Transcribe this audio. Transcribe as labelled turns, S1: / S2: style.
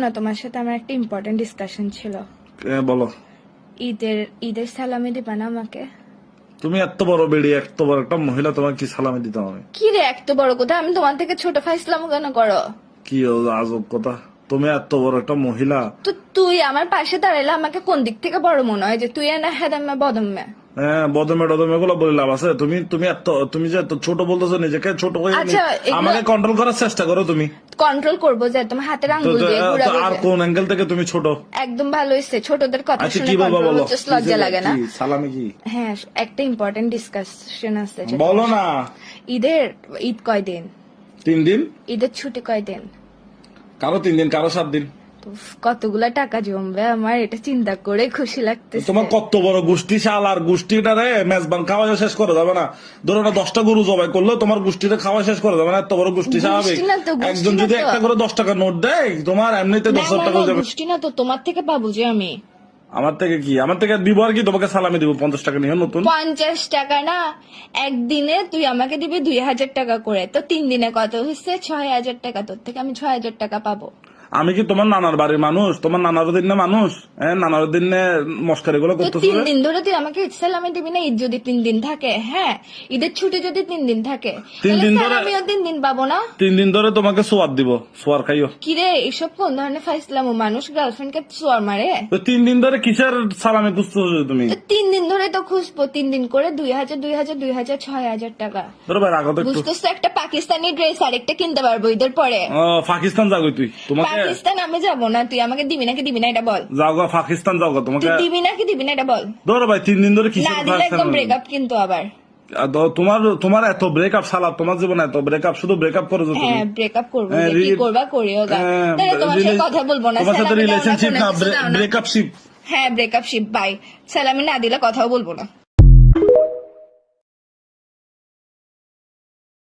S1: না, তোমার সাথে আমার একটা ইম্পর্টেন্ট ডিসকাশন ছিল।
S2: বলো।
S1: ঈদের সালামি দিবা না আমাকে?
S2: তুমি এত বড় বেড়ি, এত বড় একটা মহিলা, তোমার কি সালামি দিতাম আমি?
S1: কি রে এত বড় কথা? আমি তোমার থেকে ছোট ফাইসলাম কেন করো?
S2: কি আজব কথা, তুমি এত বড় একটা মহিলা।
S1: তো তুই আমার পাশে দাঁড়াইলে আমাকে কোন দিক থেকে বড় মনে হয়? যে তুই না হেদাম্মা বদম্মা?
S2: হ্যাঁ, বদমে টদমে গুলো বলে লাভ আছে? তুমি যে এত ছোট বলতেছো, নিজেকে ছোট করে
S1: আচ্ছা,
S2: আমাকে কন্ট্রোল করার চেষ্টা করো তুমি।
S1: কন্ট্রোল করবো যে তোমার হাতের আঙ্গুল দিয়ে ঘুরাবো
S2: আর
S1: যে।
S2: কোন অ্যাঙ্গেল থেকে তুমি ছোট?
S1: একদম ভালো হইছে, ছোটদের কথা
S2: আচ্ছা,
S1: শুনে
S2: কি বলবো
S1: কন্ট্রোল
S2: বলো?
S1: হচ্ছে, লজ্জা লাগে না?
S2: সালামি কি?
S1: হ্যাঁ, একটা ইম্পর্টেন্ট ডিসকাশন আছে।
S2: বলো না।
S1: ঈদ কয়দিন?
S2: 3 দিন।
S1: ঈদের ছুটি কয়দিন?
S2: কারো 3 দিন, কারো 7 দিন।
S1: উফ, কতগুলা টাকা জমবে আমার, এটা চিন্তা করে খুশি লাগতেছে।
S2: তোমার কত বড় গোষ্ঠী, শাল আর গোষ্ঠীটা রে মেজবান খাওয়া শেষ করে যাবে না। ধরো না 10টা গরু জবাই করলো, তোমার গোষ্ঠীটা খাওয়া শেষ করে যাবে না? এত বড় গোষ্ঠী স্বাভাবিক?
S1: গোষ্ঠী না তো, গোষ্ঠী
S2: একজন
S1: না
S2: যদি
S1: তো।
S2: 1 করে 10 টাকা নোট দেয়, তোমার এমনিতে 10,000 টাকা হয়ে যাবে।
S1: গোষ্ঠী না তো, তোমার থেকে পাবো যে আমি।
S2: আমার থেকে কি? আমার থেকে দিব আর কি? তোমাকে সালামি দিব 50 টাকা নিয়ে নতুন।
S1: 50 টাকা না, একদিনে তুই আমাকে দিবি 2000 টাকা করে, তো 3 দিনে কত হচ্ছে? 6000 টাকা। তোর থেকে আমি 6000 টাকা পাবো।
S2: আমি কি তোমার নানার বাড়ির মানুষ? তোমার নানার দিন না মানুষ? হ্যাঁ, নানার দিন মস্কারি গুলো
S1: তো
S2: করতেছো।
S1: 3 দিন ধরে তুই আমাকে ঈদ সালামি দিবি না? ঈদ যদি 3 দিন থাকে, হ্যাঁ, ঈদের ছুটি যদি 3 দিন থাকে,
S2: 3 দিন ধরে
S1: আমিও 3 দিন পাবো না?
S2: 3 দিন ধরে তোমাকে সোয়ার দিব, সোয়ার খাইও।
S1: কিরে এসব কোন ধরনের ফাইসলাম? মানুষ গার্লফ্রেন্ডকে সোয়ার মারে?
S2: তো 3 দিন ধরে কিসের সালামি খুঁজতেছো তুমি?
S1: তো 3 দিন ধরে তো খুঁজবো, 3 দিন করে 2000 2000 2000 6000 টাকা।
S2: ধরো ভাই, রাখো তো একটু।
S1: বুঝতেছো, একটা পাকিস্তানি ড্রেস আরেকটা কিনতে পারবো ঈদের পরে।
S2: পাকিস্তান যাগো তুই, তোমাকে।
S1: পাকিস্তান আমি যাবো না, তুই আমাকে দিবি নাকি দিবি না এটা বল।
S2: যাওগা পাকিস্তান যাওগা তোমাকে।
S1: তুই দিবি নাকি দিবি না এটা বল।
S2: ধরো ভাই, 3 দিন ধরে
S1: না
S2: কিসের
S1: দিলে একদম
S2: পাকিস্তান?
S1: ব্রেকআপ কিন্তু আবার।
S2: তোমার এত ব্রেকআপ সালা, তোমার জীবনে এত ব্রেকআপ, শুধু ব্রেকআপ করে যাও তুমি।
S1: হ্যাঁ, ব্রেকআপ করবো,
S2: হ্যাঁ,
S1: যে কি করবা করিও গা। তাহলে তোমার সাথে কথা বলবো না,
S2: তোমার সাথে
S1: সালামি দাও না,
S2: রিলেশনশিপ
S1: কোনো
S2: না,
S1: কিছু দাও না।
S2: Breakup ship.
S1: হ্যাঁ, ব্রেকআপ শিপ, বাই। সালামি না দিলে কথাও বলবো না।